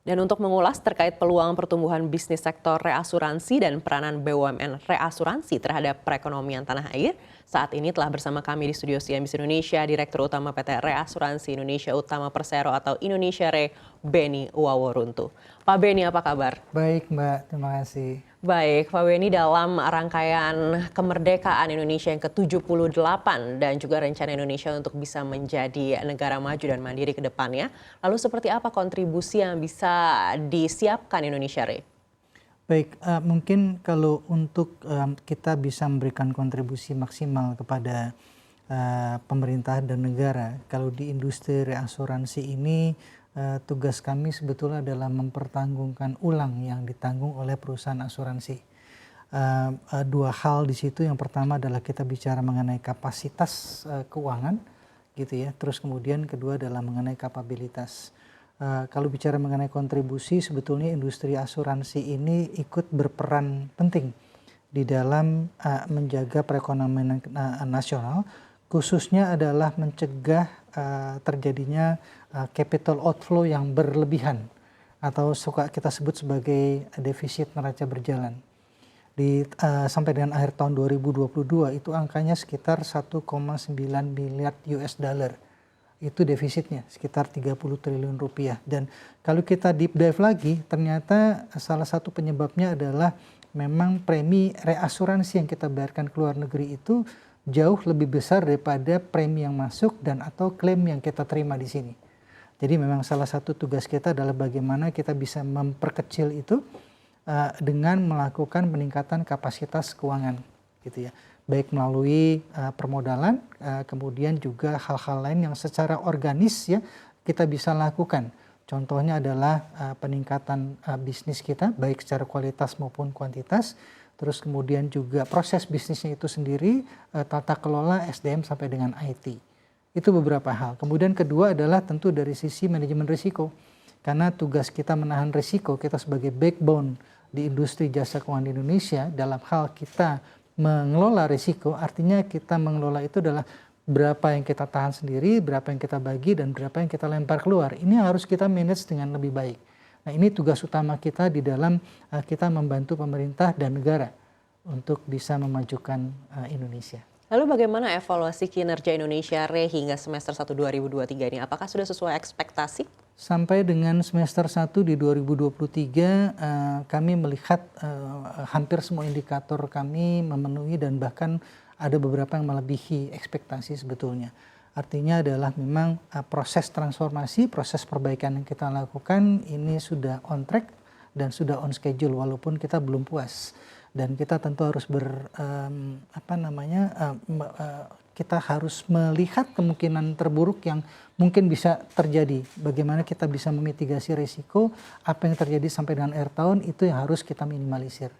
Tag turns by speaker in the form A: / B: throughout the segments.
A: Dan untuk mengulas terkait peluang pertumbuhan bisnis sektor reasuransi dan peranan BUMN reasuransi terhadap perekonomian tanah air, saat ini telah bersama kami di studio CNBC Indonesia, Direktur Utama PT Reasuransi Indonesia Utama Persero atau Indonesia Re, Beni Waworuntu. Pak Beni, apa kabar?
B: Baik Mbak, terima kasih.
A: Baik, Pak Beni, dalam rangkaian kemerdekaan Indonesia yang ke-78 dan juga rencana Indonesia untuk bisa menjadi negara maju dan mandiri ke depannya, lalu seperti apa kontribusi yang bisa disiapkan Indonesia Re?
B: Baik, mungkin kalau untuk kita bisa memberikan kontribusi maksimal kepada pemerintah dan negara, kalau di industri reasuransi ini tugas kami sebetulnya adalah mempertanggungan ulang yang ditanggung oleh perusahaan asuransi. Dua hal di situ, yang pertama adalah kita bicara mengenai kapasitas keuangan, gitu ya. Terus kemudian kedua adalah mengenai kapabilitas. Kalau bicara mengenai kontribusi, sebetulnya industri asuransi ini ikut berperan penting di dalam menjaga perekonomian nasional, khususnya adalah mencegah terjadinya capital outflow yang berlebihan atau suka kita sebut sebagai defisit neraca berjalan. Sampai dengan akhir tahun 2022 itu angkanya sekitar 1,9 miliar US dollar. Itu defisitnya sekitar 30 triliun rupiah. Dan kalau kita deep dive lagi, ternyata salah satu penyebabnya adalah memang premi reasuransi yang kita bayarkan ke luar negeri itu jauh lebih besar daripada premi yang masuk dan atau klaim yang kita terima di sini. Jadi memang salah satu tugas kita adalah bagaimana kita bisa memperkecil itu dengan melakukan peningkatan kapasitas keuangan, gitu ya. Baik melalui permodalan, kemudian juga hal-hal lain yang secara organis ya kita bisa lakukan. Contohnya adalah peningkatan bisnis kita, baik secara kualitas maupun kuantitas. Terus kemudian juga proses bisnisnya itu sendiri, tata kelola SDM sampai dengan IT. Itu beberapa hal. Kemudian kedua adalah tentu dari sisi manajemen risiko. Karena tugas kita menahan risiko, kita sebagai backbone di industri jasa keuangan di Indonesia, dalam hal kita mengelola risiko, artinya kita mengelola itu adalah berapa yang kita tahan sendiri, berapa yang kita bagi, dan berapa yang kita lempar keluar. Ini harus kita manage dengan lebih baik. Nah, ini tugas utama kita di dalam kita membantu pemerintah dan negara untuk bisa memajukan Indonesia.
A: Lalu bagaimana evaluasi kinerja Indonesia Re hingga semester 1 2023 ini? Apakah sudah sesuai ekspektasi?
B: Sampai dengan semester 1 di 2023 kami melihat hampir semua indikator kami memenuhi dan bahkan ada beberapa yang melebihi ekspektasi sebetulnya. Artinya adalah memang proses transformasi, proses perbaikan yang kita lakukan ini sudah on track dan sudah on schedule walaupun kita belum puas. Dan kita tentu harus kita harus melihat kemungkinan terburuk yang mungkin bisa terjadi. Bagaimana kita bisa memitigasi risiko, apa yang terjadi sampai dengan akhir tahun itu yang harus kita minimalisir.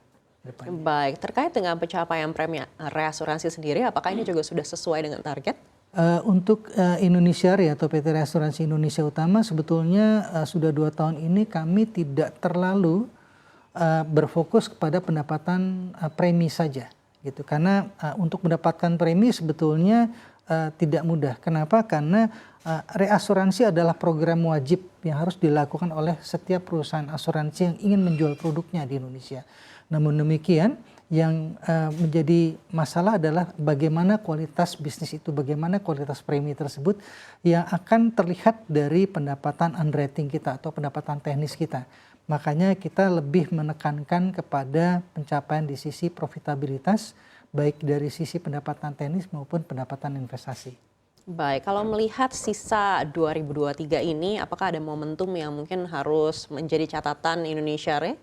A: Baik, terkait dengan pencapaian premi reasuransi sendiri, apakah ini juga sudah sesuai dengan target?
B: Untuk Indonesia Re atau PT Reasuransi Indonesia Utama sebetulnya sudah 2 tahun ini kami tidak terlalu berfokus kepada pendapatan premi saja, gitu. Karena untuk mendapatkan premi sebetulnya tidak mudah. Kenapa? Karena reasuransi adalah program wajib yang harus dilakukan oleh setiap perusahaan asuransi yang ingin menjual produknya di Indonesia. Namun demikian, yang menjadi masalah adalah bagaimana kualitas bisnis itu, bagaimana kualitas premi tersebut yang akan terlihat dari pendapatan underwriting kita atau pendapatan teknis kita. Makanya kita lebih menekankan kepada pencapaian di sisi profitabilitas, baik dari sisi pendapatan teknis maupun pendapatan investasi.
A: Baik, kalau melihat sisa 2023 ini, apakah ada momentum yang mungkin harus menjadi catatan Indonesia Re?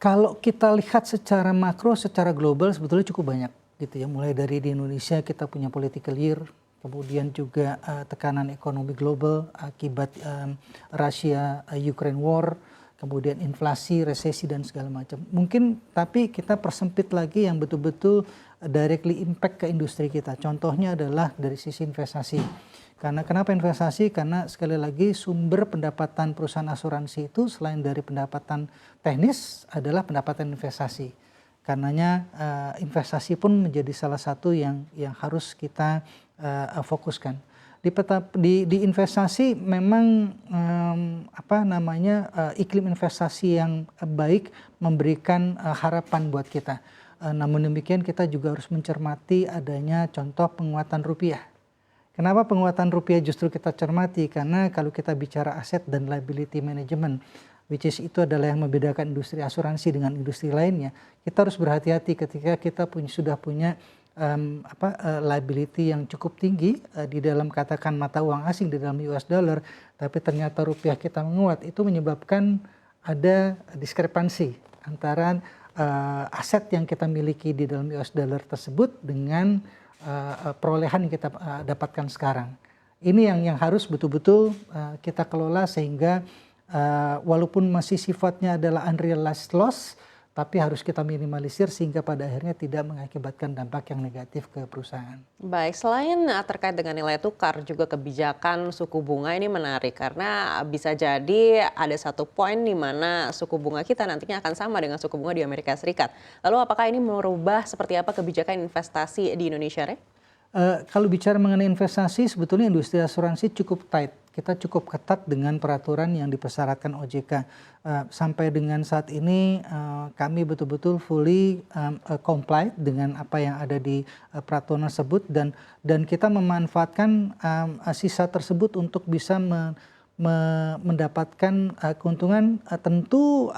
B: Kalau kita lihat secara makro, secara global sebetulnya cukup banyak, gitu ya. Mulai dari di Indonesia kita punya political year, kemudian juga tekanan ekonomi global akibat Rusia-Ukraine war, kemudian inflasi, resesi dan segala macam. Mungkin tapi kita persempit lagi yang betul-betul directly impact ke industri kita. Contohnya adalah dari sisi investasi. Karena kenapa investasi? Karena sekali lagi sumber pendapatan perusahaan asuransi itu selain dari pendapatan teknis adalah pendapatan investasi. Karenanya investasi pun menjadi salah satu yang harus kita fokuskan. Di investasi memang iklim investasi yang baik memberikan harapan buat kita. Namun demikian kita juga harus mencermati adanya contoh penguatan rupiah. Kenapa penguatan rupiah justru kita cermati? Karena kalau kita bicara aset dan liability management, which is itu adalah yang membedakan industri asuransi dengan industri lainnya, kita harus berhati-hati ketika kita sudah punya liability yang cukup tinggi di dalam katakan mata uang asing di dalam US dollar, tapi ternyata rupiah kita menguat, itu menyebabkan ada diskrepansi antara aset yang kita miliki di dalam US dollar tersebut dengan perolehan yang kita dapatkan sekarang. Ini yang harus betul-betul kita kelola sehingga walaupun masih sifatnya adalah unrealized loss, tapi harus kita minimalisir sehingga pada akhirnya tidak mengakibatkan dampak yang negatif ke perusahaan.
A: Baik, selain terkait dengan nilai tukar, juga kebijakan suku bunga ini menarik karena bisa jadi ada satu poin di mana suku bunga kita nantinya akan sama dengan suku bunga di Amerika Serikat. Lalu apakah ini merubah seperti apa kebijakan investasi di Indonesia, Re?
B: Kalau bicara mengenai investasi, sebetulnya industri asuransi cukup tight. Kita cukup ketat dengan peraturan yang dipersyaratkan OJK. Sampai dengan saat ini kami betul-betul fully comply dengan apa yang ada di peraturan tersebut dan kita memanfaatkan sisa tersebut untuk bisa mendapatkan keuntungan tentu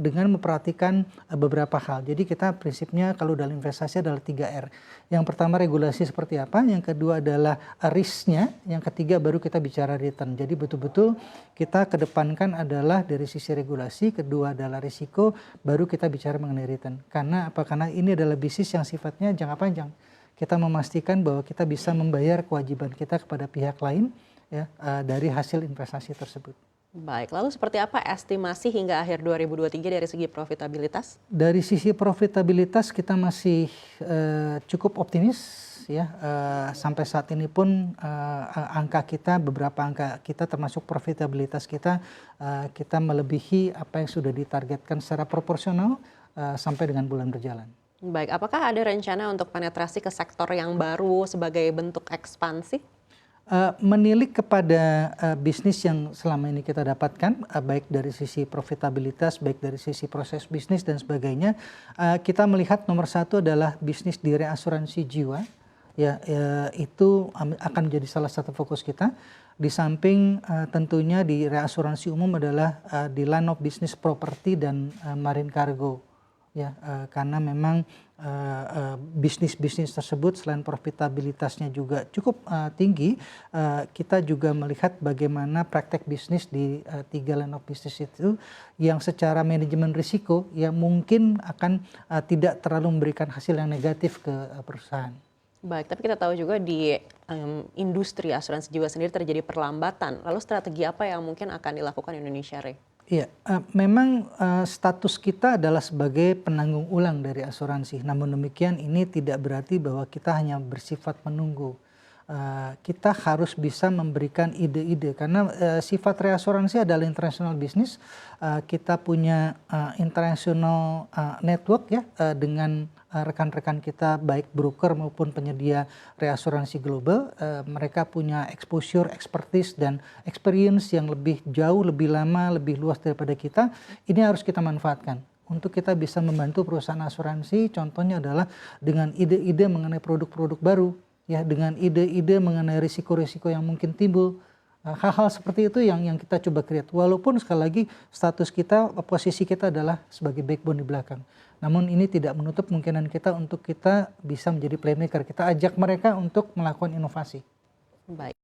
B: dengan memperhatikan beberapa hal. Jadi kita prinsipnya kalau dalam investasi adalah 3R. Yang pertama regulasi seperti apa, yang kedua adalah risknya, yang ketiga baru kita bicara return. Jadi betul-betul kita kedepankan adalah dari sisi regulasi, kedua adalah risiko, baru kita bicara mengenai return. Karena apa? Karena ini adalah bisnis yang sifatnya jangka panjang. Kita memastikan bahwa kita bisa membayar kewajiban kita kepada pihak lain ya, dari hasil investasi tersebut.
A: Baik, lalu seperti apa estimasi hingga akhir 2023 dari segi profitabilitas?
B: Dari sisi profitabilitas kita masih cukup optimis ya. Sampai saat ini pun beberapa angka kita termasuk profitabilitas kita melebihi apa yang sudah ditargetkan secara proporsional sampai dengan bulan berjalan.
A: Baik, apakah ada rencana untuk penetrasi ke sektor yang baru sebagai bentuk ekspansi?
B: Menilik kepada bisnis yang selama ini kita dapatkan, baik dari sisi profitabilitas, baik dari sisi proses bisnis dan sebagainya, kita melihat nomor satu adalah bisnis di reasuransi jiwa, itu akan menjadi salah satu fokus kita. Di samping tentunya di reasuransi umum adalah di line of business property dan marine cargo. Karena memang bisnis-bisnis tersebut selain profitabilitasnya juga cukup tinggi, kita juga melihat bagaimana praktek bisnis di 3 line of business itu yang secara manajemen risiko yang mungkin akan tidak terlalu memberikan hasil yang negatif ke perusahaan.
A: Baik, tapi kita tahu juga di industri asuransi jiwa sendiri terjadi perlambatan. Lalu strategi apa yang mungkin akan dilakukan Indonesia, Re?
B: Iya, memang status kita adalah sebagai penanggung ulang dari asuransi. Namun demikian ini tidak berarti bahwa kita hanya bersifat menunggu. Kita harus bisa memberikan ide-ide karena sifat reasuransi adalah international business. Kita punya international network ya dengan rekan-rekan kita baik broker maupun penyedia reasuransi global. Mereka punya exposure, expertise dan experience yang lebih jauh, lebih lama, lebih luas daripada kita. Ini harus kita manfaatkan untuk kita bisa membantu perusahaan asuransi. Contohnya adalah dengan ide-ide mengenai produk-produk baru, ya, dengan ide-ide mengenai risiko-risiko yang mungkin timbul. Hal-hal seperti itu yang kita coba create. Walaupun sekali lagi status kita, posisi kita adalah sebagai backbone di belakang. Namun ini tidak menutup kemungkinan kita untuk kita bisa menjadi playmaker. Kita ajak mereka untuk melakukan inovasi.
A: Baik.